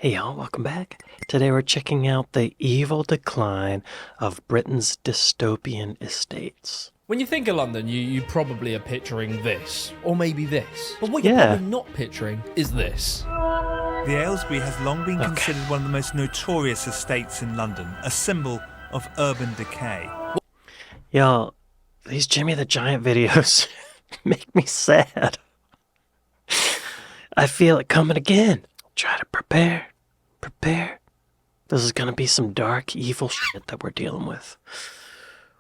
Hey y'all, welcome back. Today we're checking out the evil decline of Britain's dystopian estates. When you think of London, you probably are picturing this, or maybe this. But what you're Yeah. probably not picturing is this. The Aylesbury has long been considered one of the most notorious estates in London, a symbol of urban decay. Y'all, these Jimmy the Giant videos make me sad. I feel it coming again. Try to prepare. This is gonna be some dark, evil shit that we're dealing with.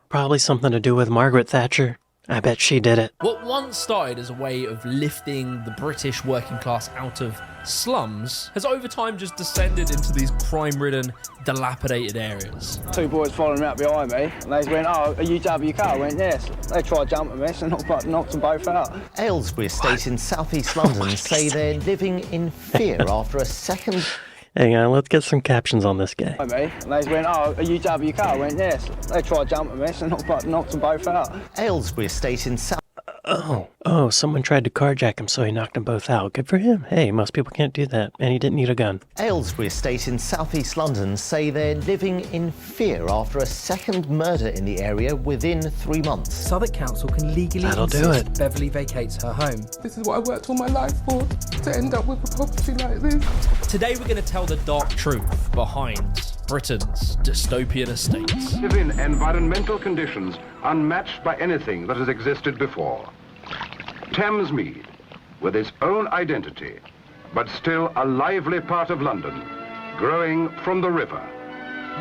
Probably something to do with Margaret Thatcher. I bet she did it. What once started as a way of lifting the British working class out of slums has over time just descended into these crime-ridden, dilapidated areas. Two boys following me up behind me, and they went, "Oh, are you WK?" I went, "Yes." They tried jumping me, so knocked them both out. Aylesbury estate in southeast London say they're living in fear after a second... Hang on, let's get some captions on this guy. Me, and they went, "Oh, are you WK?" I went, "Yes." They tried jumping me, so knocked them both out. Aylesbury estate in south... Oh, someone tried to carjack him, so he knocked them both out. Good for him. Hey, most people can't do that, and he didn't need a gun. Aylesbury estate in southeast London say they're living in fear after a second murder in the area within 3 months. Southwark Council can legally That'll do insist it. Beverly vacates her home. This is what I worked all my life for, to end up with a property like this. Today we're going to tell the dark truth behind Britain's dystopian estates. Live in environmental conditions unmatched by anything that has existed before. Thamesmead, with its own identity, but still a lively part of London, growing from the river,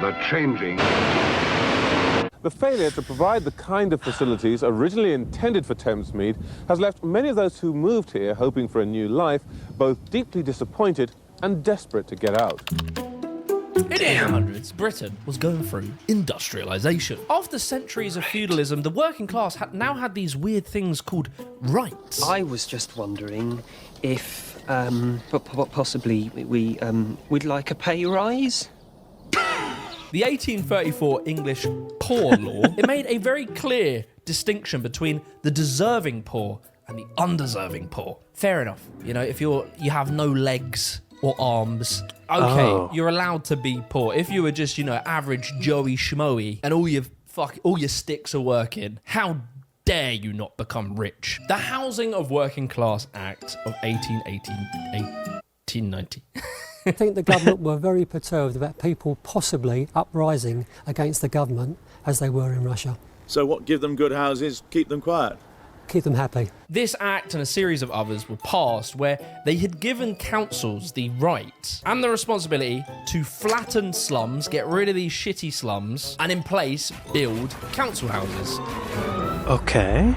the changing. The failure to provide the kind of facilities originally intended for Thamesmead has left many of those who moved here hoping for a new life both deeply disappointed and desperate to get out. In the 1800s, Britain was going through industrialisation. After centuries of feudalism, the working class now had these weird things called rights. I was just wondering if possibly we'd like a pay rise. The 1834 English Poor Law, it made a very clear distinction between the deserving poor and the undeserving poor. Fair enough. You know, if you have no legs or arms, okay, you're allowed to be poor. If you were just, average Joey Schmoey and all your sticks are working, how dare you not become rich? The Housing of Working Class Act of 1890. I think the government were very perturbed about people possibly uprising against the government as they were in Russia. So what, give them good houses, keep them quiet? Keep them happy. This act and a series of others were passed where they had given councils the right and the responsibility to flatten slums, get rid of these shitty slums, and in place build council houses. Okay.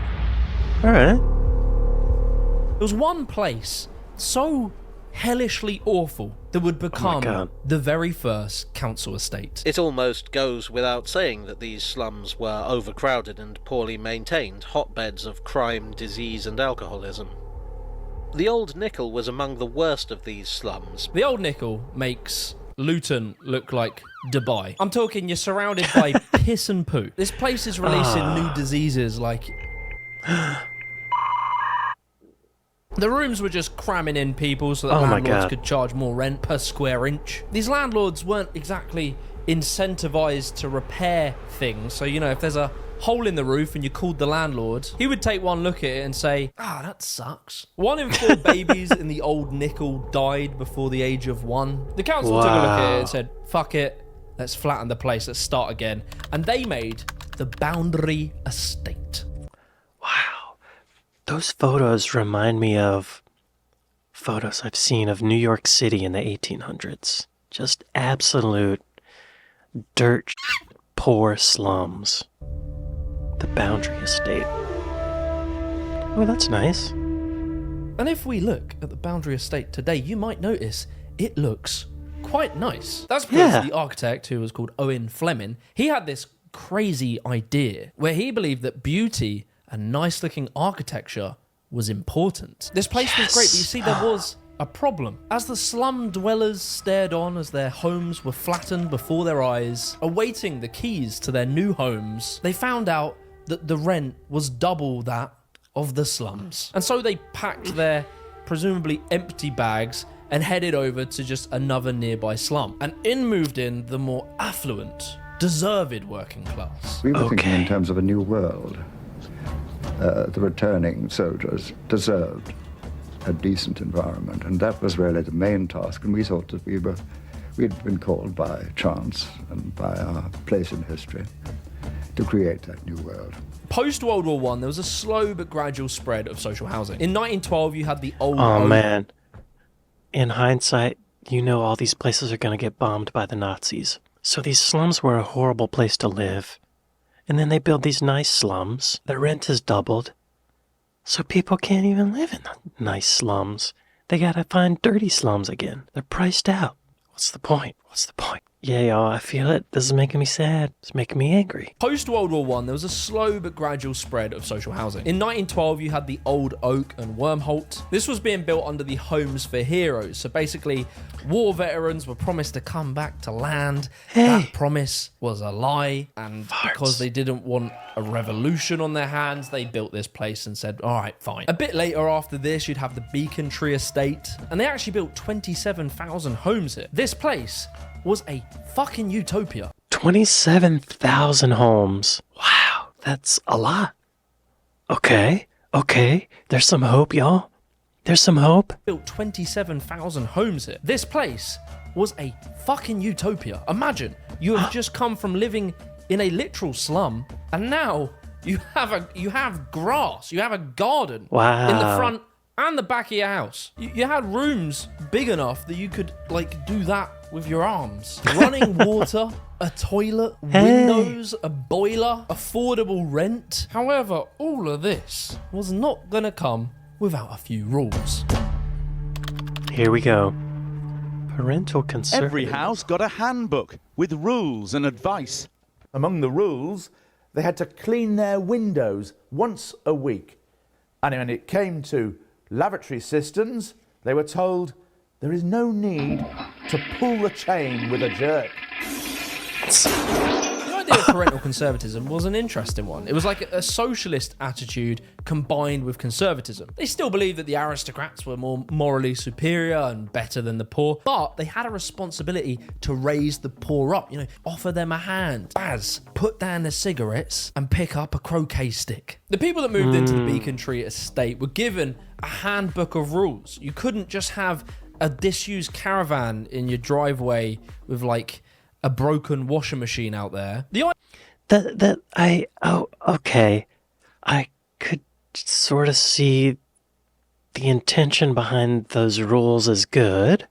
Alright. There was one place so hellishly awful that would become the very first council estate. It almost goes without saying that these slums were overcrowded and poorly maintained, hotbeds of crime, disease and alcoholism. The Old Nickel was among the worst of these slums. The Old Nickel makes Luton look like Dubai. I'm talking you're surrounded by piss and poo. This place is releasing new diseases like... The rooms were just cramming in people so that landlords could charge more rent per square inch. These landlords weren't exactly incentivized to repair things. So, if there's a hole in the roof and you called the landlord, he would take one look at it and say, that sucks. 1 in 4 babies in the Old Nickel died before the age of 1. The council took a look at it and said, fuck it, let's flatten the place, let's start again. And they made the Boundary Estate. Those photos remind me of photos I've seen of New York City in the 1800s. Just absolute dirt poor slums. The Boundary Estate. Oh, that's nice. And if we look at the Boundary Estate today, you might notice it looks quite nice. That's because the architect, who was called Owen Fleming, he had this crazy idea where he believed that beauty and nice-looking architecture was important. This place was great, but you see, there was a problem. As the slum dwellers stared on as their homes were flattened before their eyes, awaiting the keys to their new homes, they found out that the rent was double that of the slums. And so they packed their presumably empty bags and headed over to just another nearby slum. And in moved in the more affluent, deserved working class. We were thinking in terms of a new world. The returning soldiers deserved a decent environment, and that was really the main task. And we thought that we'd been called by chance and by our place in history to create that new world. Post-World War I, there was a slow but gradual spread of social housing. In 1912, you had the old... Oh, man. In hindsight, you know all these places are going to get bombed by the Nazis. So these slums were a horrible place to live. And then they build these nice slums. The rent has doubled. So people can't even live in the nice slums. They gotta find dirty slums again. They're priced out. What's the point? What's the point? Yeah, y'all, I feel it. This is making me sad. It's making me angry. Post-World War I, there was a slow but gradual spread of social housing. In 1912, you had the Old Oak and Wormholt. This was being built under the Homes for Heroes. So basically, war veterans were promised to come back to land. Hey. That promise was a lie. And because they didn't want a revolution on their hands, they built this place and said, all right, fine. A bit later after this, you'd have the Becontree estate. And they actually built 27,000 homes here. This place was a fucking utopia. 27,000 homes. Wow, that's a lot. Okay, there's some hope, y'all. There's some hope. Built 27,000 homes here. This place was a fucking utopia. Imagine, you have just come from living in a literal slum, and now you have grass, you have a garden Wow. in the front and the back of your house. You had rooms big enough that you could like do that with your arms. Running water, a toilet, windows, a boiler, affordable rent. However, all of this was not gonna come without a few rules. Here we go. Parental conservative. Every house got a handbook with rules and advice. Among the rules, they had to clean their windows once a week. And when it came to lavatory cisterns, they were told there is no need to pull the chain with a jerk. The idea of parental conservatism was an interesting one. It was like a socialist attitude combined with conservatism. They still believed that the aristocrats were more morally superior and better than the poor, but they had a responsibility to raise the poor up, offer them a hand. Baz, put down the cigarettes and pick up a croquet stick. The people that moved into the Becontree estate were given a handbook of rules. You couldn't just have a disused caravan in your driveway with like a broken washing machine out there. Okay. I could sort of see the intention behind those rules as good.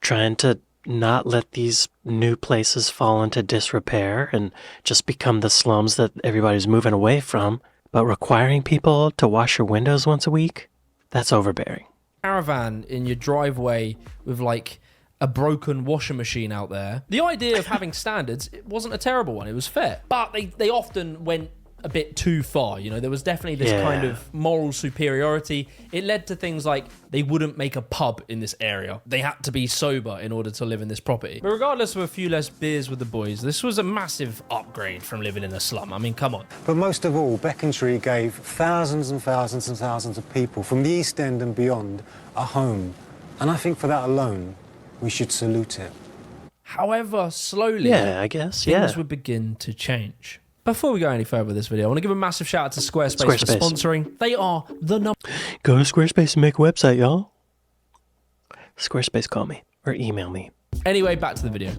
Trying to not let these new places fall into disrepair and just become the slums that everybody's moving away from. But requiring people to wash your windows once a week? That's overbearing. Caravan in your driveway with like a broken washing machine out there. The idea of having standards, it wasn't a terrible one. It was fair. But they often went a bit too far. There was definitely this kind of moral superiority. It led to things like they wouldn't make a pub in this area. They had to be sober in order to live in this property. But regardless of a few less beers with the boys, this was a massive upgrade from living in a slum. I mean, come on. But most of all, Becontree gave thousands and thousands and thousands of people from the East End and beyond a home. And I think for that alone, we should salute it. However, slowly, things would begin to change. Before we go any further with this video, I want to give a massive shout out to Squarespace for sponsoring. They are the number. Go to Squarespace and make a website, y'all. Squarespace, call me or email me. Anyway, back to the video.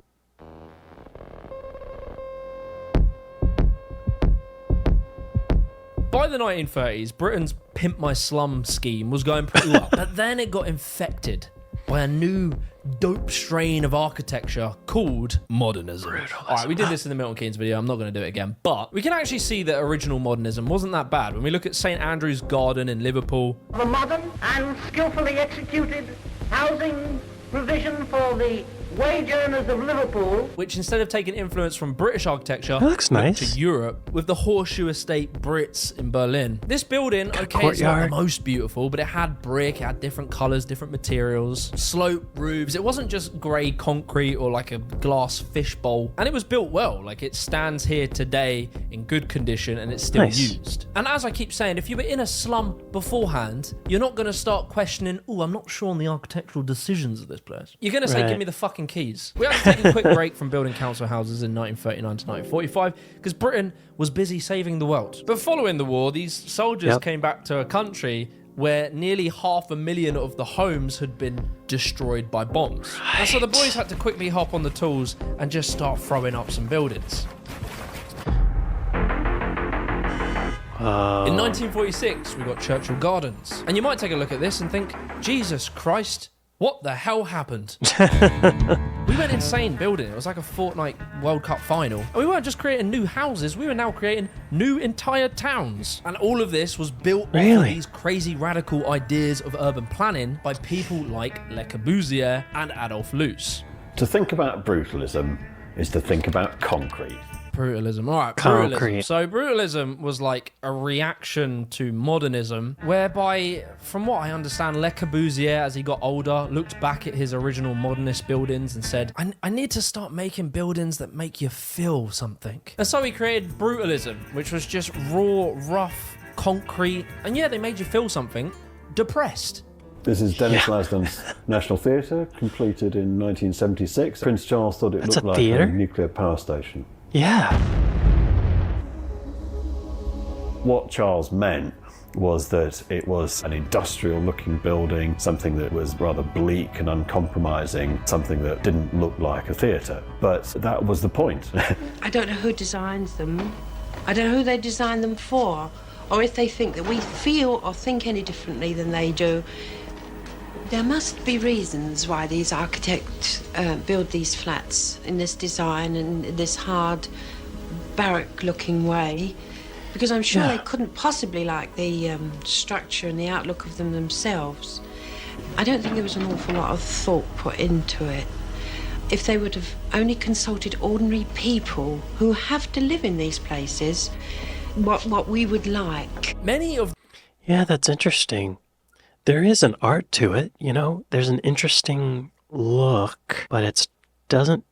By the 1930s, Britain's Pimp My Slum scheme was going pretty well, but then it got infected by a new dope strain of architecture called modernism. All right, we did this in the Milton Keynes video. I'm not going to do it again, but we can actually see that original modernism wasn't that bad. When we look at St Andrew's Garden in Liverpool, The modern and skillfully executed housing provision for the wage earners of Liverpool, which instead of taking influence from British architecture, That looks nice. to Europe with the Horseshoe Estate Brits in Berlin. This building, okay, it's not the courtyard. most beautiful, but it had brick, it had different colors, different materials, sloped roofs. It wasn't just grey concrete or like a glass fishbowl, and it was built well. Like, it stands here today in good condition and it's still Nice. used. And as I keep saying, if you were in a slum beforehand, you're not going to start questioning, oh, I'm not sure on the architectural decisions of this place. You're going to say, Right. give me the fucking keys. We had to take a quick break from building council houses in 1939 to 1945 because Britain was busy saving the world. But following the war, these soldiers came back to a country where nearly 500,000 of the homes had been destroyed by bombs. And so the boys had to quickly hop on the tools and just start throwing up some buildings. In 1946, we got Churchill Gardens. And you might take a look at this and think, Jesus Christ, what the hell happened? We went insane building. It was like a Fortnite World Cup final. And we weren't just creating new houses, we were now creating new entire towns. And all of this was built off of these crazy radical ideas of urban planning by people like Le Corbusier and Adolf Loos. To think about brutalism is to think about concrete. Brutalism. All right, Concrete. brutalism. So brutalism was like a reaction to modernism, whereby, from what I understand, Le Corbusier, as he got older, looked back at his original modernist buildings and said, I need to start making buildings that make you feel something. And so he created brutalism, which was just raw, rough, concrete, and yeah, they made you feel something. Depressed. This is Dennis Lasdun's National Theatre, completed in 1976. Prince Charles thought it That's looked a like theatre? a nuclear power station. Yeah. What Charles meant was that it was an industrial-looking building, something that was rather bleak and uncompromising, something that didn't look like a theatre. But that was the point. I don't know who designs them. I don't know who they design them for, or if they think that we feel or think any differently than they do. There must be reasons why these architects build these flats in this design and in this hard, barrack-looking way, because I'm sure they couldn't possibly like the structure and the outlook of them themselves. I don't think there was an awful lot of thought put into it. If they would have only consulted ordinary people who have to live in these places, what we would like. Many of... Yeah, that's interesting. There is an art to it, you know? There's an interesting look, but it doesn't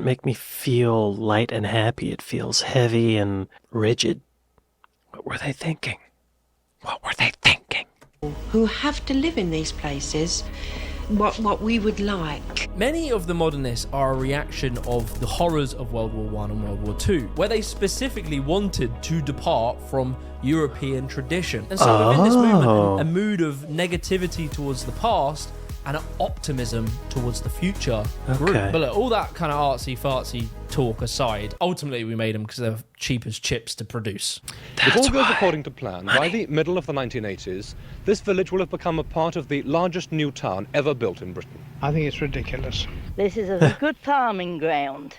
make me feel light and happy. It feels heavy and rigid. What were they thinking? What were they thinking? Who have to live in these places, what we would like. Many of the modernists are a reaction of the horrors of World War I and World War II, where they specifically wanted to depart from European tradition. And so within this movement, a mood of negativity towards the past and an optimism towards the future grew. Okay. But look, all that kind of artsy-fartsy talk aside, ultimately we made them because they're cheap as chips to produce. If all goes according to plan, by the middle of the 1980s, this village will have become a part of the largest new town ever built in Britain. I think it's ridiculous. This is a good farming ground.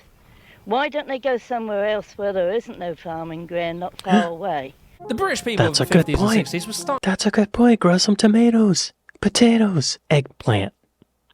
Why don't they go somewhere else where there isn't no farming ground not far away? The British people That's of a the good 50s point. and 60s were starting... That's a good point. Grow some tomatoes, potatoes, eggplant.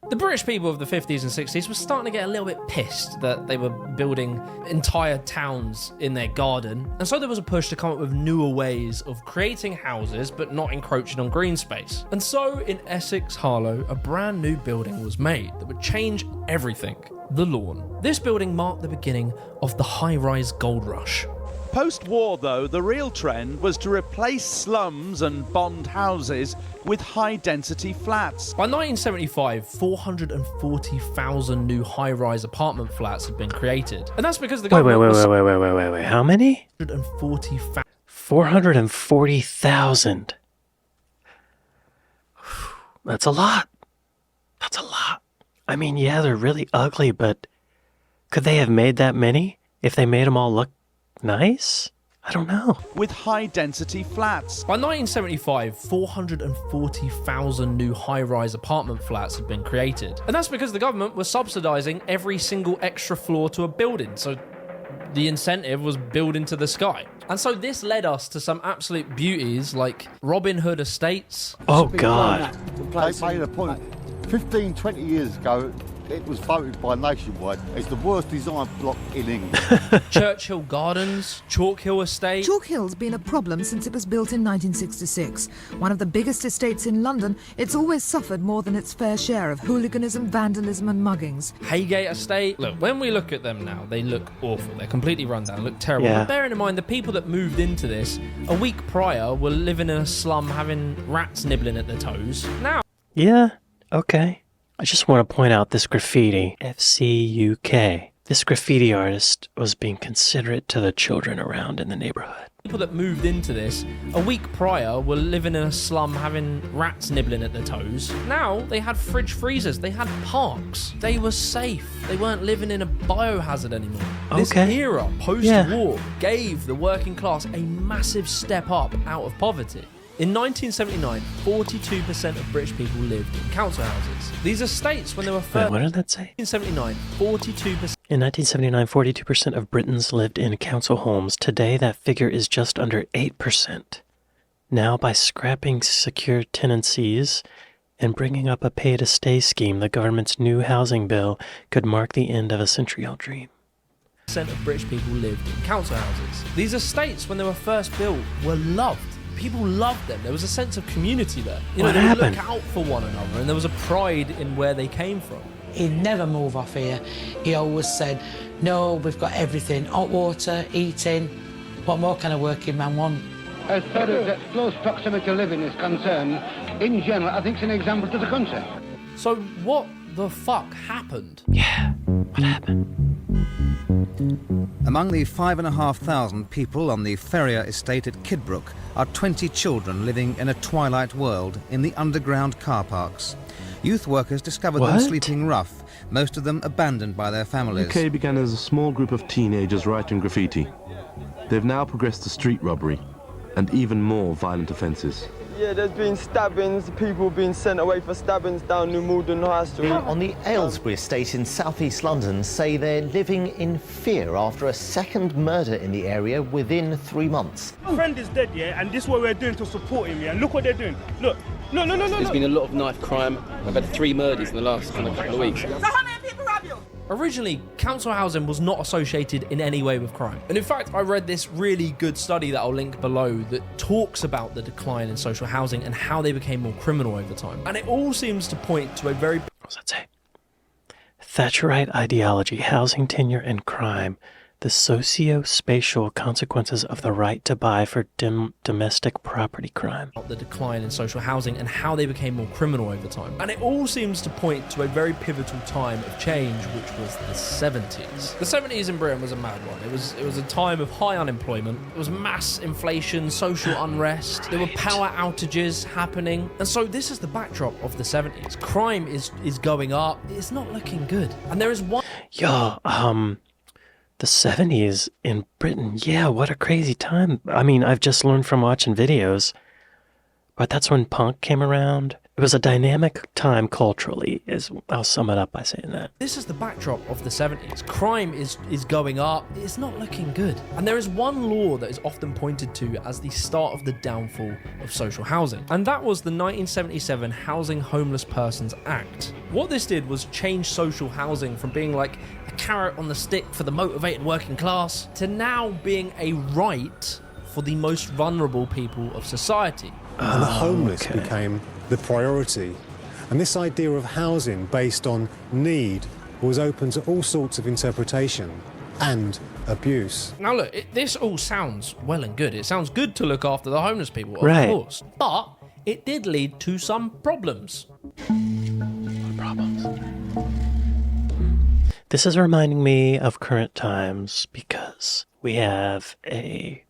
The British people of the 50s and 60s were starting to get a little bit pissed that they were building entire towns in their garden. And so there was a push to come up with newer ways of creating houses but not encroaching on green space. And so in Essex Harlow, a brand new building was made that would change everything: the lawn. This building marked the beginning of the high-rise gold rush. Post-war, though, the real trend was to replace slums and bond houses with high-density flats. By 1975, 440,000 new high-rise apartment flats had been created. And that's because the government Wait. How many? 440,000. 440,000. That's a lot. That's a lot. I mean, yeah, they're really ugly, but could they have made that many if they made them all look nice? I don't know. With high-density flats. By 1975, 440,000 new high-rise apartment flats had been created. And that's because the government was subsidising every single extra floor to a building. So the incentive was build into the sky. And so this led us to some absolute beauties like Robin Hood Estates. Oh, God. They made a point 15, 20 years ago it was voted by Nationwide as the worst design block in England. Churchill Gardens, Chalk Hill Estate. Chalk Hill's been a problem since it was built in 1966. One of the biggest estates in London, it's always suffered more than its fair share of hooliganism, vandalism and muggings. Haygate Estate. Look, when we look at them now, they look awful. They're completely run down, look terrible. Yeah. But bearing in mind, the people that moved into this a week prior were living in a slum having rats nibbling at their toes. Now... Yeah, okay. I just want to point out this graffiti, FCUK. This graffiti artist was being considerate to the children around in the neighborhood. People that moved into this a week prior were living in a slum having rats nibbling at their toes. Now they had fridge freezers, they had parks, they were safe, they weren't living in a biohazard anymore. This era, post-war, gave the working class a massive step up out of poverty. In 1979, 42% of British people lived in council houses. These estates, when they were first... Wait, what did that say? 1979, 42%... In 1979, 42% of Britons lived in council homes. Today, that figure is just under 8%. Now, by scrapping secure tenancies and bringing up a pay-to-stay scheme, the government's new housing bill could mark the end of a century-old dream. ...of British people lived in council houses. These estates, when they were first built, were loved. People loved them. There was a sense of community there. You know, they would look out for one another, and there was a pride in where they came from. He'd never move off here. He always said, no, we've got everything. Hot water, eating. What more can a working man want? As far as close proximity to living is concerned, in general, I think it's an example to the country. So what the fuck happened? Yeah, what happened? Among the 5,500 people on the Ferrier estate at Kidbrooke are 20 children living in a twilight world in the underground car parks. Youth workers discovered them sleeping rough, most of them abandoned by their families. UK began as a small group of teenagers writing graffiti. They've now progressed to street robbery and even more violent offences. Yeah, there's been stabbings, people being sent away for stabbings down New Malden High Street. On the Aylesbury estate in southeast London say they're living in fear after a second murder in the area within 3 months. My friend is dead, yeah, and this is what we're doing to support him, yeah, and look what they're doing. Look, no. There's been a lot of knife crime. I've had 3 murders in the last couple of weeks. So how many people rob you? Originally, council housing was not associated in any way with crime. And in fact, I read this really good study that I'll link below that talks about the decline in social housing and how they became more criminal over time. And it all seems to point to a very... What does that say? Thatcherite ideology, housing tenure and crime, the socio-spatial consequences of the right to buy for domestic property crime. The decline in social housing and how they became more criminal over time. And it all seems to point to a very pivotal time of change, which was the 70s. The 70s in Britain was a mad one. It was a time of high unemployment. There was mass inflation, social unrest. There were power outages happening. And so this is the backdrop of the 70s. Crime is going up. It's not looking good. And there is one... The 70s in Britain, yeah, what a crazy time. I mean, I've just learned from watching videos, but that's when punk came around. It was a dynamic time culturally, I'll sum it up by saying that. This is the backdrop of the 70s. Crime is going up. It's not looking good. And there is one law that is often pointed to as the start of the downfall of social housing. And that was the 1977 Housing Homeless Persons Act. What this did was change social housing from being like a carrot on the stick for the motivated working class to now being a right for the most vulnerable people of society. And the homeless became the priority. And this idea of housing based on need was open to all sorts of interpretation and abuse. Now look, this all sounds well and good. It sounds good to look after the homeless people, of right. course. But it did lead to some problems. This is reminding me of current times because we have a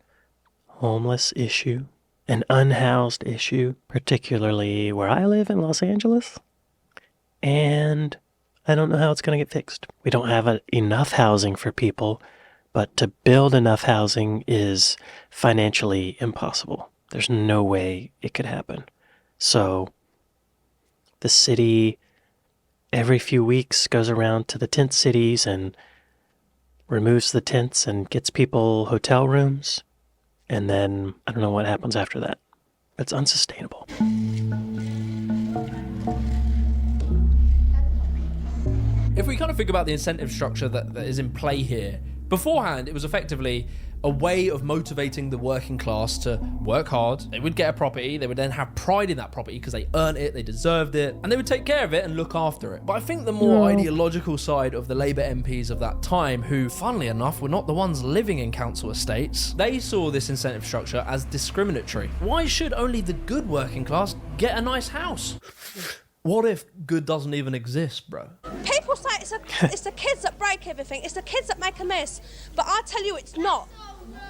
homeless issue, an unhoused issue, particularly where I live in Los Angeles. And I don't know how it's going to get fixed. We don't have enough housing for people, but to build enough housing is financially impossible. There's no way it could happen. So the city every few weeks goes around to the tent cities and removes the tents and gets people hotel rooms. And then I don't know what happens after that. It's unsustainable. If we kind of think about the incentive structure that is in play here, beforehand, it was effectively a way of motivating the working class to work hard. They would get a property, they would then have pride in that property because they earned it, they deserved it, and they would take care of it and look after it. But I think the more ideological side of the Labour MPs of that time, who, funnily enough, were not the ones living in council estates, they saw this incentive structure as discriminatory. Why should only the good working class get a nice house? What if good doesn't even exist, bro? People say it's the kids that break everything, it's the kids that make a mess, but I tell you it's not.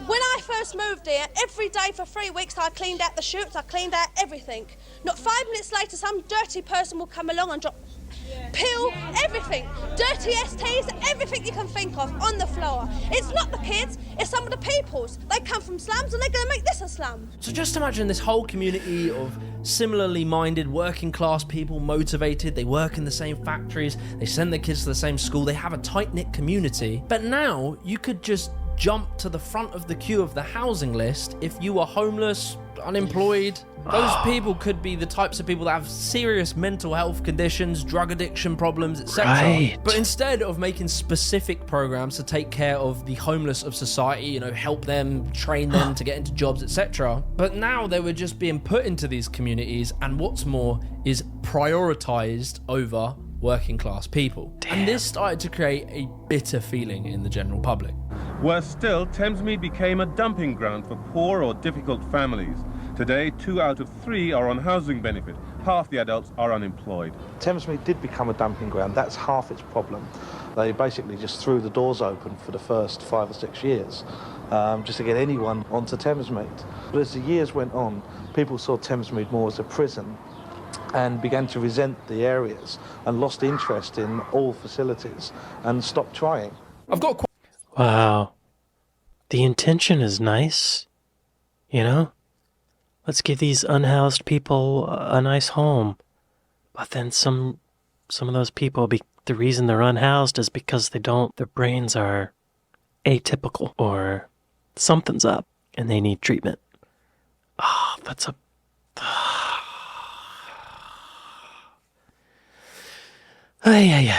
When I first moved here, every day for 3 weeks I cleaned out the chutes, I cleaned out everything. Not 5 minutes later, some dirty person will come along and drop pill, everything, dirty STs, everything you can think of on the floor. It's not the kids, it's some of the peoples. They come from slums and they're going to make this a slum. So just imagine this whole community of similarly minded working class people, motivated, they work in the same factories, they send their kids to the same school, they have a tight-knit community. But now you could just jump to the front of the queue of the housing list if you were homeless, unemployed. Those people could be the types of people that have serious mental health conditions, drug addiction problems, etc. Right. But instead of making specific programs to take care of the homeless of society, you know, help them, train them to get into jobs, etc. But now they were just being put into these communities, and what's more, is prioritized over working class people. Damn. And this started to create a bitter feeling in the general public. Worse still, Thamesmead became a dumping ground for poor or difficult families. Today, 2 out of 3 are on housing benefit. Half the adults are unemployed. Thamesmead did become a dumping ground. That's half its problem. They basically just threw the doors open for the first 5 or 6 years, just to get anyone onto Thamesmead. But as the years went on, people saw Thamesmead more as a prison and began to resent the areas and lost interest in all facilities and stopped trying. I've got Wow. The intention is nice, you know? Let's give these unhoused people a nice home. But then some of those people, the reason they're unhoused is because their brains are atypical or something's up and they need treatment. Ah, that's a... Ay.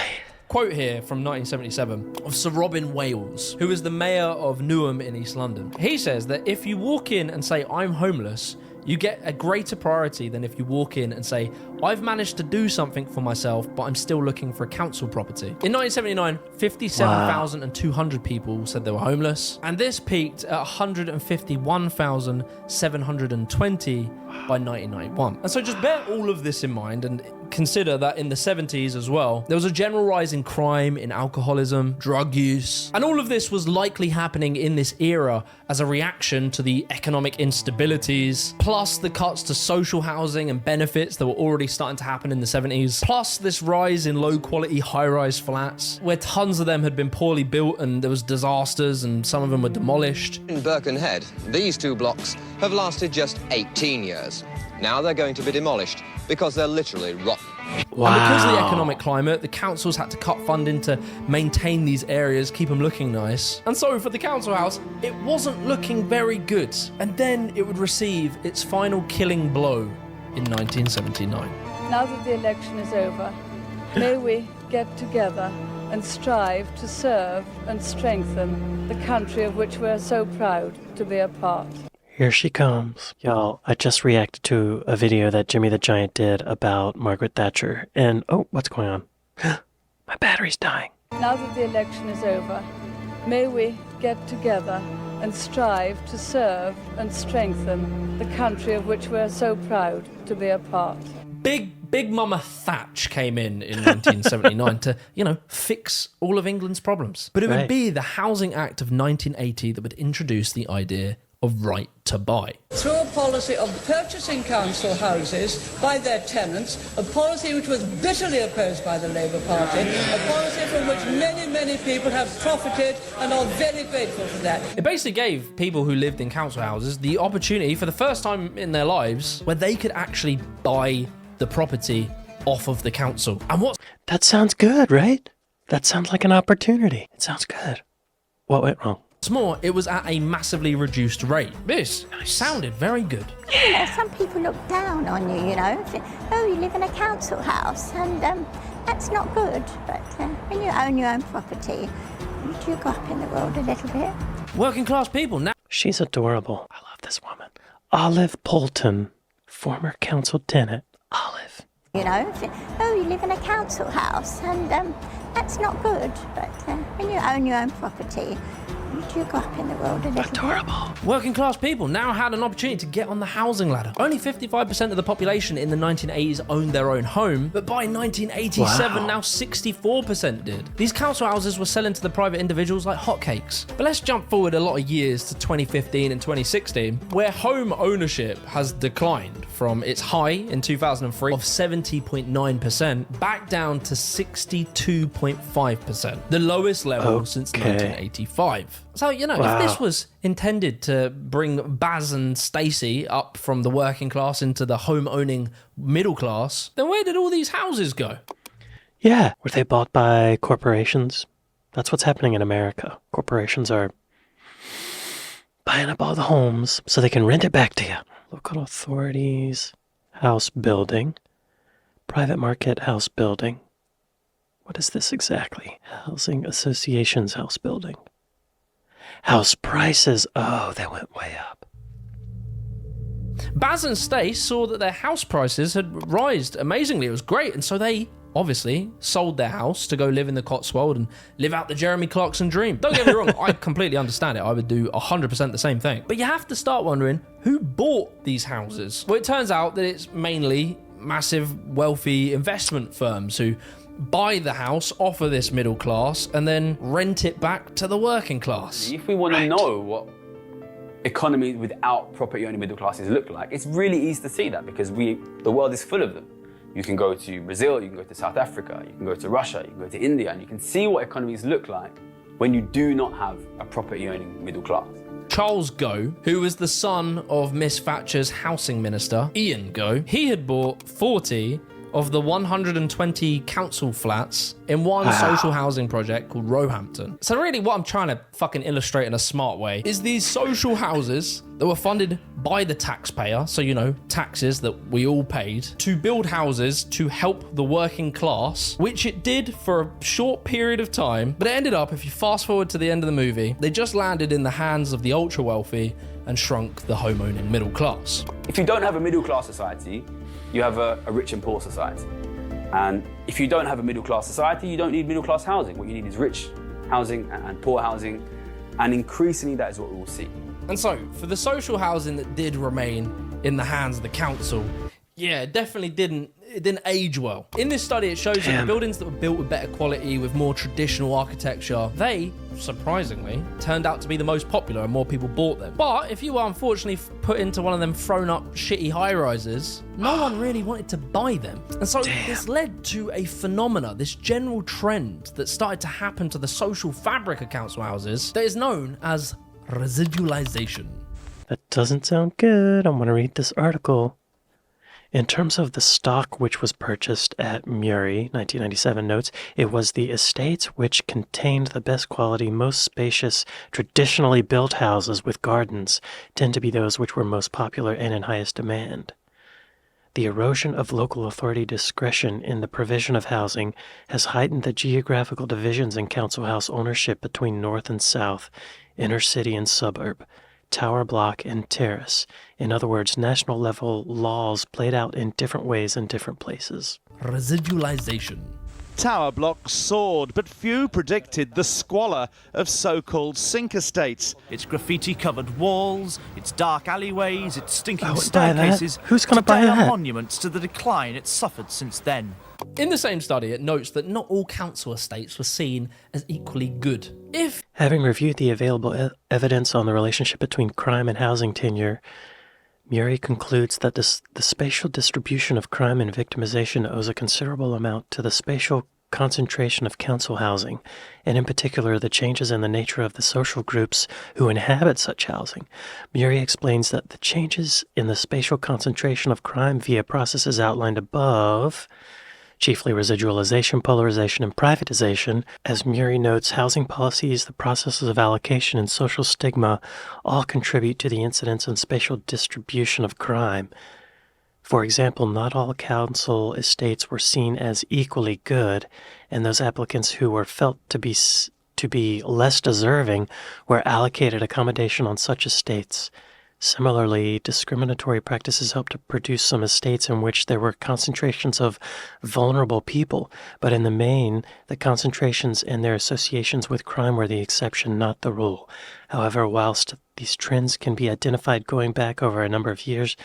Quote here from 1977 of Sir Robin Wales, who was the mayor of Newham in East London. He says that if you walk in and say, I'm homeless, you get a greater priority than if you walk in and say, I've managed to do something for myself, but I'm still looking for a council property. In 1979, 57,200 people said they were homeless, and this peaked at 151,720 by 1991. And so just bear all of this in mind and consider that in the 70s as well, there was a general rise in crime, in alcoholism, drug use, and all of this was likely happening in this era as a reaction to the economic instabilities, plus the cuts to social housing and benefits that were already starting to happen in the 70s, plus this rise in low-quality high-rise flats, where tons of them had been poorly built and there was disasters and some of them were demolished. In Birkenhead, these 2 blocks have lasted just 18 years. Now they're going to be demolished because they're literally rotten. Wow. And because of the economic climate, the councils had to cut funding to maintain these areas, keep them looking nice. And so for the council house, it wasn't looking very good. And then it would receive its final killing blow in 1979. Now that the election is over, may we get together and strive to serve and strengthen the country of which we are so proud to be a part. Here she comes. Y'all, I just reacted to a video that Jimmy the Giant did about Margaret Thatcher, and oh, what's going on? My battery's dying. Now that the election is over, may we get together and strive to serve and strengthen the country of which we are so proud to be a part. Big Mama Thatch came in 1979 to, fix all of England's problems. But it would be the Housing Act of 1980 that would introduce the idea of right to buy. Through a policy of purchasing council houses by their tenants, a policy which was bitterly opposed by the Labour Party, a policy from which many people have profited and are very grateful for that. It basically gave people who lived in council houses the opportunity for the first time in their lives where they could actually buy the property off of the council. And what? That sounds good, right? That sounds like an opportunity. It sounds good. What went wrong? What's more, it was at a massively reduced rate. This sounded very good. Some people look down on you, Say, oh, you live in a council house, and that's not good. But when you own your own property, you go up in the world a little bit. Working class people now. She's adorable. I love this woman. Olive Poulton, former council tenant. Olive. You know, you live in a council house, and that's not good. But when you own your own property, you go up in the world a little bit. Working class people now had an opportunity to get on the housing ladder. Only 55% of the population in the 1980s owned their own home, but by 1987, now 64% did. These council houses were selling to the private individuals like hotcakes. But let's jump forward a lot of years to 2015 and 2016, where home ownership has declined from its high in 2003 of 70.9% back down to 62.5%, the lowest level since 1985. So, you know, if this was intended to bring Baz and Stacey up from the working class into the home-owning middle class, then where did all these houses go? Yeah, were they bought by corporations? That's what's happening in America. Corporations are buying up all the homes so they can rent it back to you. Local authorities, house building, private market house building. What is this exactly? Housing associations house building. House prices, oh, they went way up. Baz and Stace saw that their house prices had risen amazingly. It was great, and so they obviously sold their house to go live in the Cotswold and live out the Jeremy Clarkson dream. Don't get me wrong, I completely understand it. I would do 100% the same thing. But you have to start wondering, who bought these houses? Well, it turns out that it's mainly massive, wealthy investment firms who buy the house off of this middle class and then rent it back to the working class. If we want to know what economy without property owning middle classes look like, it's really easy to see that because the world is full of them. You can go to Brazil, you can go to South Africa, you can go to Russia, you can go to India, and you can see what economies look like when you do not have a property owning middle class. Charles Goh, who was the son of Miss Thatcher's housing minister, Ian Goh, he had bought 40 of the 120 council flats in one social housing project called Roehampton. So really what I'm trying to fucking illustrate in a smart way is these social houses that were funded by the taxpayer, so you know, taxes that we all paid, to build houses to help the working class, which it did for a short period of time, but it ended up, if you fast forward to the end of the movie, they just landed in the hands of the ultra wealthy and shrunk the home-owning middle class. If you don't have a middle class society, you have a rich and poor society. And if you don't have a middle class society, you don't need middle class housing. What you need is rich housing and poor housing. And increasingly, that is what we will see. And so, for the social housing that did remain in the hands of the council, yeah, it definitely didn't age well. In this study, it shows that the buildings that were built with better quality, with more traditional architecture, they, surprisingly, turned out to be the most popular and more people bought them. But if you were unfortunately put into one of them thrown up shitty high-rises, no one really wanted to buy them. And so this led to a phenomena, this general trend that started to happen to the social fabric of council houses that is known as residualization. That doesn't sound good. I'm going to read this article. In terms of the stock which was purchased at Muri, 1997 notes, it was the estates which contained the best quality, most spacious, traditionally built houses with gardens tend to be those which were most popular and in highest demand. The erosion of local authority discretion in the provision of housing has heightened the geographical divisions in council house ownership between north and south, inner city and suburb, tower block and terrace. In other words, national level laws played out in different ways in different places. Residualization. Tower blocks soared, but few predicted the squalor of so-called sink estates. Its graffiti-covered walls, its dark alleyways, its stinking staircases. Who's going to buy that? Monuments to the decline it's suffered since then. In the same study, it notes that not all council estates were seen as equally good. Having reviewed the available evidence on the relationship between crime and housing tenure, Muri concludes that the spatial distribution of crime and victimization owes a considerable amount to the spatial concentration of council housing, and in particular the changes in the nature of the social groups who inhabit such housing. Muri explains that the changes in the spatial concentration of crime via processes outlined above, chiefly residualization, polarization, and privatization. As Muri notes, housing policies, the processes of allocation, and social stigma all contribute to the incidence and spatial distribution of crime. For example, not all council estates were seen as equally good, and those applicants who were felt to be less deserving were allocated accommodation on such estates. Similarly, discriminatory practices helped to produce some estates in which there were concentrations of vulnerable people, but in the main, the concentrations and their associations with crime were the exception, not the rule. However, whilst these trends can be identified going back over a number of years,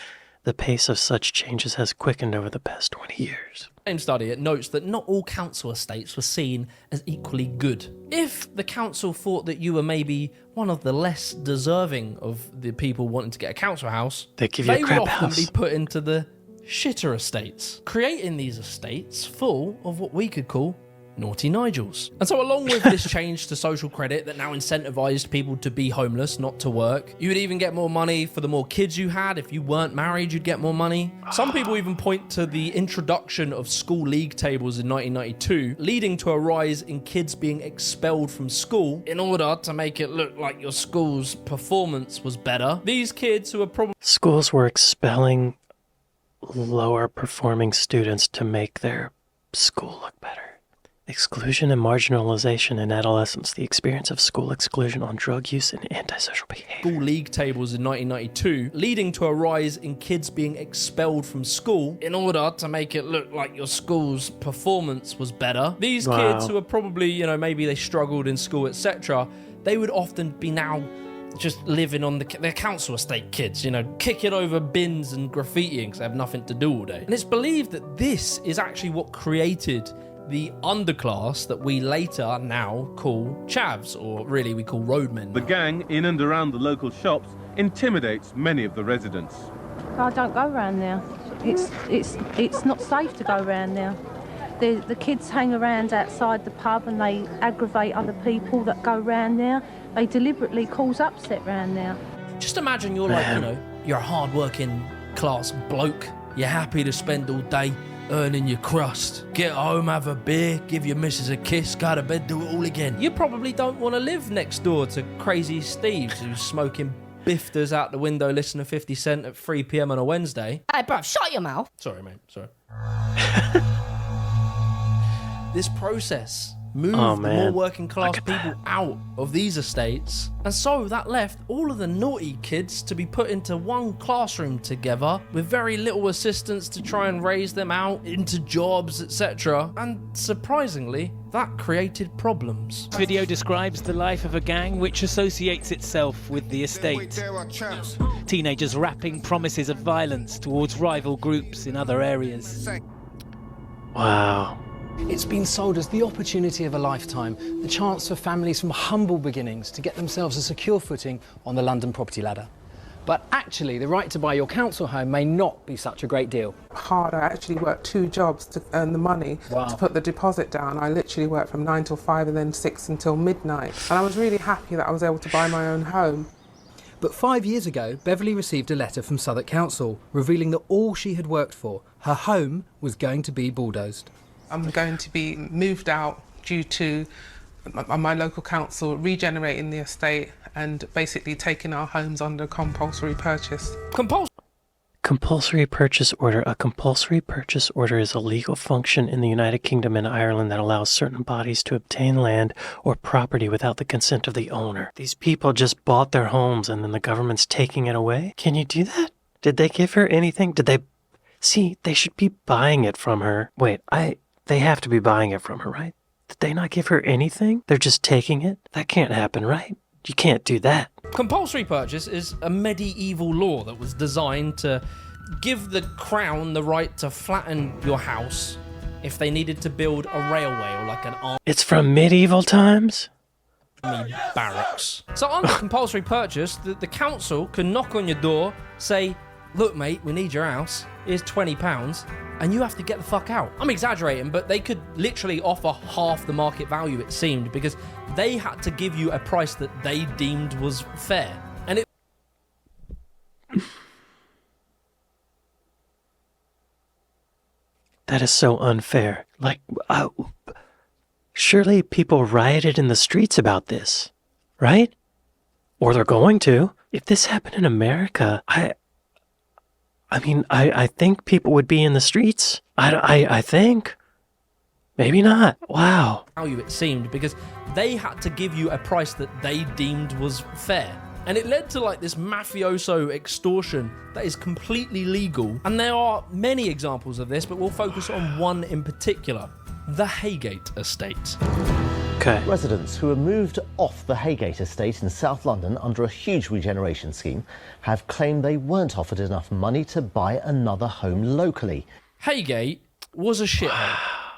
the pace of such changes has quickened over the past 20 years. Same study, it notes that not all council estates were seen as equally good. If the council thought that you were maybe one of the less deserving of the people wanting to get a council house, they would often be put into the shitter estates, creating these estates full of what we could call naughty Nigels. And so along with this change to social credit that now incentivized people to be homeless, not to work, you would even get more money for the more kids you had. If you weren't married, you'd get more money. Some people even point to the introduction of school league tables in 1992, leading to a rise in kids being expelled from school in order to make it look like your school's performance was better. These kids who were probably... Schools were expelling lower performing students to make their school look better. Exclusion and marginalization in adolescence, the experience of school exclusion on drug use and antisocial behavior. School league tables in 1992, leading to a rise in kids being expelled from school in order to make it look like your school's performance was better. These kids who are probably, maybe they struggled in school, etc., they would often be now just living on their council estate kids, kicking over bins and graffitiing because they have nothing to do all day. And it's believed that this is actually what created the underclass that we later now call chavs, or really we call roadmen. The gang in and around the local shops intimidates many of the residents. I don't go around there. It's not safe to go around there. The kids hang around outside the pub and they aggravate other people that go around there. They deliberately cause upset around there. Just imagine you're like, you're a hard-working class bloke. You're happy to spend all day earning your crust. Get home, have a beer, give your missus a kiss, go to bed, do it all again. You probably don't want to live next door to Crazy Steve's who's smoking bifters out the window, listening to 50 Cent at 3 p.m. on a Wednesday. Hey, bruv, shut your mouth. Sorry, mate, sorry. This process moved more working class people out of these estates, and so that left all of the naughty kids to be put into one classroom together with very little assistance to try and raise them out into jobs, etc. And surprisingly, that created problems. Video describes the life of a gang which associates itself with the estate. Teenagers rapping promises of violence towards rival groups in other areas. Wow. It's been sold as the opportunity of a lifetime, the chance for families from humble beginnings to get themselves a secure footing on the London property ladder. But actually, the right to buy your council home may not be such a great deal. Hard. I actually worked 2 jobs to earn the money to put the deposit down. I literally worked from 9 till 5 and then 6 until midnight. And I was really happy that I was able to buy my own home. But 5 years ago, Beverly received a letter from Southwark Council revealing that all she had worked for, her home, was going to be bulldozed. I'm going to be moved out due to my local council regenerating the estate and basically taking our homes under compulsory purchase. Compulsory purchase order. A compulsory purchase order is a legal function in the United Kingdom and Ireland that allows certain bodies to obtain land or property without the consent of the owner. These people just bought their homes and then the government's taking it away? Can you do that? Did they give her anything? Did they... See, they should be buying it from her. Wait, They have to be buying it from her, right? Did they not give her anything? They're just taking it? That can't happen, right? You can't do that. Compulsory purchase is a medieval law that was designed to give the crown the right to flatten your house if they needed to build a railway or like an army. It's from medieval times? Barracks. So under compulsory purchase, the council can knock on your door, say, look mate, we need your house, here's £20, and you have to get the fuck out. I'm exaggerating, but they could literally offer half the market value, it seemed, because they had to give you a price that they deemed was fair. And it... That is so unfair. Like, surely people rioted in the streets about this, right? Or they're going to. If this happened in America, I mean, I think people would be in the streets. I think. Maybe not. Wow. Value it seemed, because they had to give you a price that they deemed was fair. And it led to like this mafioso extortion that is completely legal. And there are many examples of this, but we'll focus on one in particular, the Haygate estate. Okay. Residents who were moved off the Haygate estate in South London under a huge regeneration scheme have claimed they weren't offered enough money to buy another home locally. Haygate was a shithole.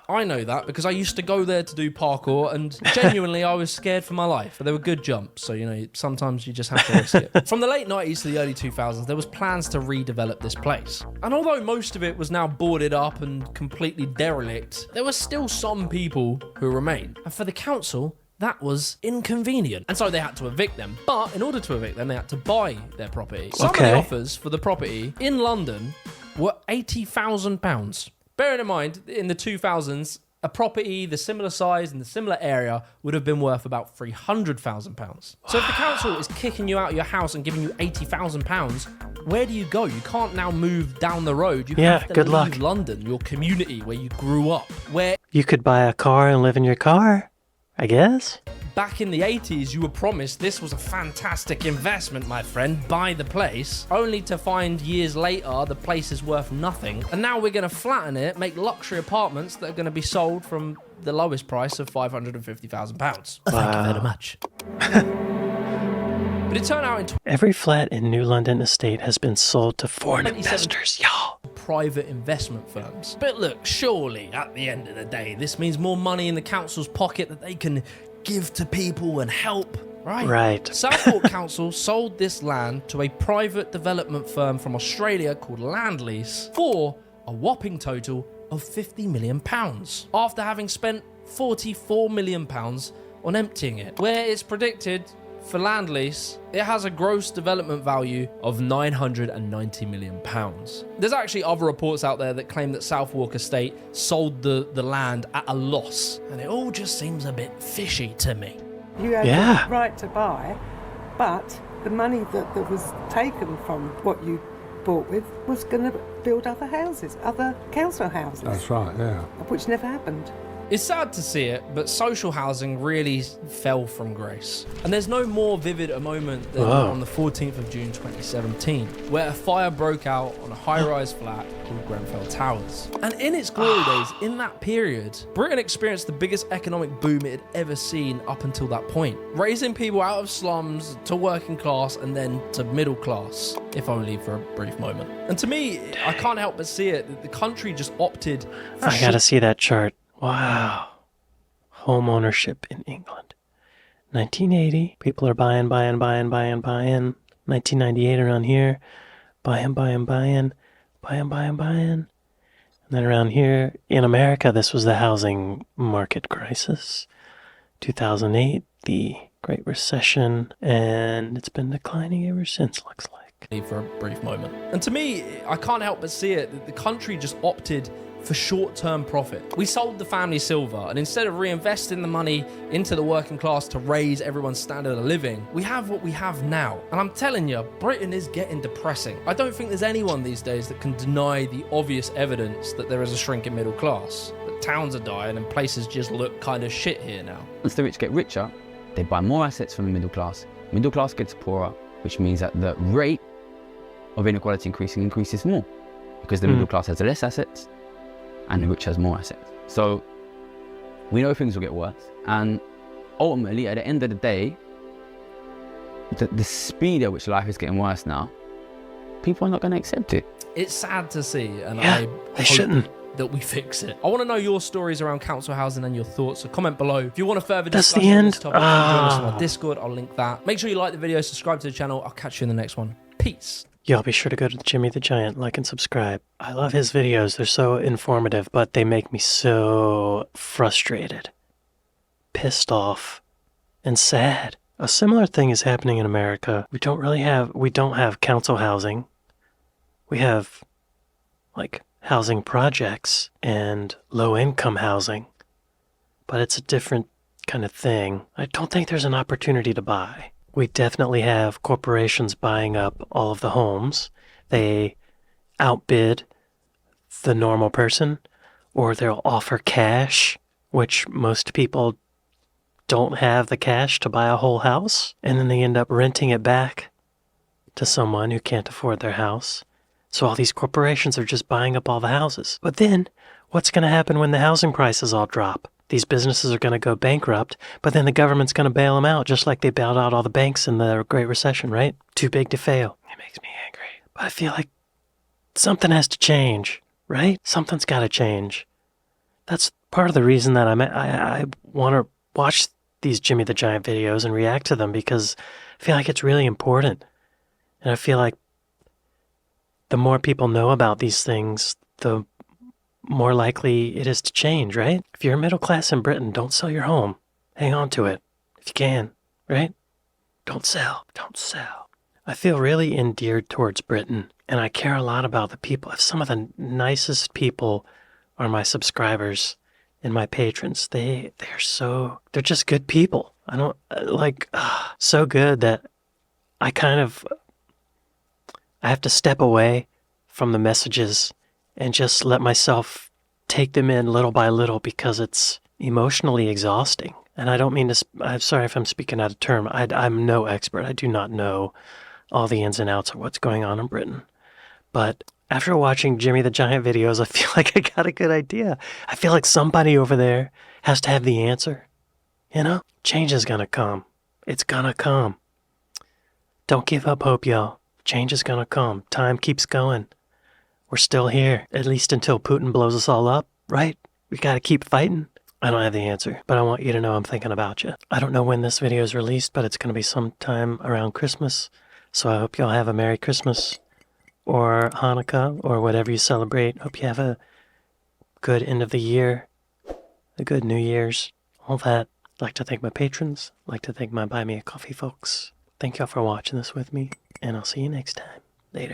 I know that because I used to go there to do parkour, and genuinely I was scared for my life. But there were good jumps, so, you know, sometimes you just have to risk it. From the late 90s to the early 2000s, there was plans to redevelop this place. And although most of it was now boarded up and completely derelict, there were still some people who remained. And for the council, that was inconvenient. And so they had to evict them. But in order to evict them, they had to buy their property. Some of the offers for the property in London were £80,000. Bearing in mind, in the 2000s, a property the similar size in the similar area would have been worth about £300,000. So if the council is kicking you out of your house and giving you £80,000, where do you go? You can't now move down the road. You have to leave London, your community where you grew up. Where you could buy a car and live in your car, I guess. Back in the 80s, you were promised this was a fantastic investment, my friend. Buy the place, only to find years later the place is worth nothing. And now we're going to flatten it, make luxury apartments that are going to be sold from the lowest price of £550,000. Thank you very much. But it turned out every flat in New London estate has been sold to foreign investors, y'all. Private investment firms. But look, surely at the end of the day, this means more money in the council's pocket that they can give to people and help, right? Right. Southport Council sold this land to a private development firm from Australia called Landlease for a whopping total of £50 million, after having spent £44 million on emptying it, where it's predicted for Landlease, it has a gross development value of £990 million. There's actually other reports out there that claim that Southwark Estate sold the land at a loss, and it all just seems a bit fishy to me. You had the right to buy, but the money that was taken from what you bought with was going to build other houses, other council houses. That's right, yeah. Which never happened. It's sad to see it, but social housing really fell from grace. And there's no more vivid a moment than on the 14th of June 2017, where a fire broke out on a high-rise flat called Grenfell Towers. And in its glory days, in that period, Britain experienced the biggest economic boom it had ever seen up until that point, raising people out of slums to working class and then to middle class, if only for a brief moment. And to me, I can't help but see it, that the country just opted for I gotta see that chart. Wow. Home ownership in England. 1980, people are buying. 1998 around here, buying. And then around here, in America, this was the housing market crisis. 2008, the Great Recession, and it's been declining ever since, looks like. For a brief moment. And to me, I can't help but see it, that the country just opted for short-term profit. We sold the family silver, and instead of reinvesting the money into the working class to raise everyone's standard of living, we have what we have now. And I'm telling you, Britain is getting depressing. I don't think there's anyone these days that can deny the obvious evidence that there is a shrinking middle class. That towns are dying and places just look kind of shit here now. Once the rich get richer, they buy more assets from the middle class. Middle class gets poorer, which means that the rate of inequality increases more, because the middle class has less assets and the rich has more assets. So we know things will get worse, and ultimately at the end of the day, the speed at which life is getting worse now, people are not going to accept it. It's sad to see, and I shouldn't. That we fix it. I want to know your stories around council housing and your thoughts, so comment below. If you want to further That's discussion the on end? this topic, join us on our Discord, I'll link that. Make sure you like the video, subscribe to the channel, I'll catch you in the next one. Peace. Y'all be sure to go to Jimmy the Giant, like and subscribe. I love his videos, they're so informative, but they make me so frustrated, pissed off, and sad. A similar thing is happening in America. We don't have council housing. We have, like, housing projects and low-income housing, but it's a different kind of thing. I don't think there's an opportunity to buy. We definitely have corporations buying up all of the homes. They outbid the normal person, or they'll offer cash, which most people don't have the cash to buy a whole house, and then they end up renting it back to someone who can't afford their house. So all these corporations are just buying up all the houses. But then, what's going to happen when the housing prices all drop? These businesses are going to go bankrupt, but then the government's going to bail them out, just like they bailed out all the banks in the Great Recession, right? Too big to fail. It makes me angry. But I feel like something has to change, right? Something's got to change. That's part of the reason that I want to watch these Jimmy the Giant videos and react to them, because I feel like it's really important. And I feel like the more people know about these things, the more likely it is to change, right? If you're middle class in Britain, don't sell your home. Hang on to it if you can, right? Don't sell. Don't sell. I feel really endeared towards Britain, and I care a lot about the people. If some of the nicest people are my subscribers and my patrons, they're just good people. I don't so good that I have to step away from the messages and just let myself take them in little by little, because it's emotionally exhausting. And I don't mean to, I'm sorry if I'm speaking out of term. I'm no expert. I do not know all the ins and outs of what's going on in Britain. But after watching Jimmy the Giant videos, I feel like I got a good idea. I feel like somebody over there has to have the answer. You know? Change is gonna come. It's gonna come. Don't give up hope, y'all. Change is gonna come. Time keeps going. We're still here, at least until Putin blows us all up, right? We gotta keep fighting. I don't have the answer, but I want you to know I'm thinking about you. I don't know when this video is released, but it's gonna be sometime around Christmas. So I hope y'all have a Merry Christmas, or Hanukkah, or whatever you celebrate. Hope you have a good end of the year, a good New Year's, all that. I'd like to thank my patrons. I'd like to thank my Buy Me a Coffee folks. Thank y'all for watching this with me, and I'll see you next time. Later.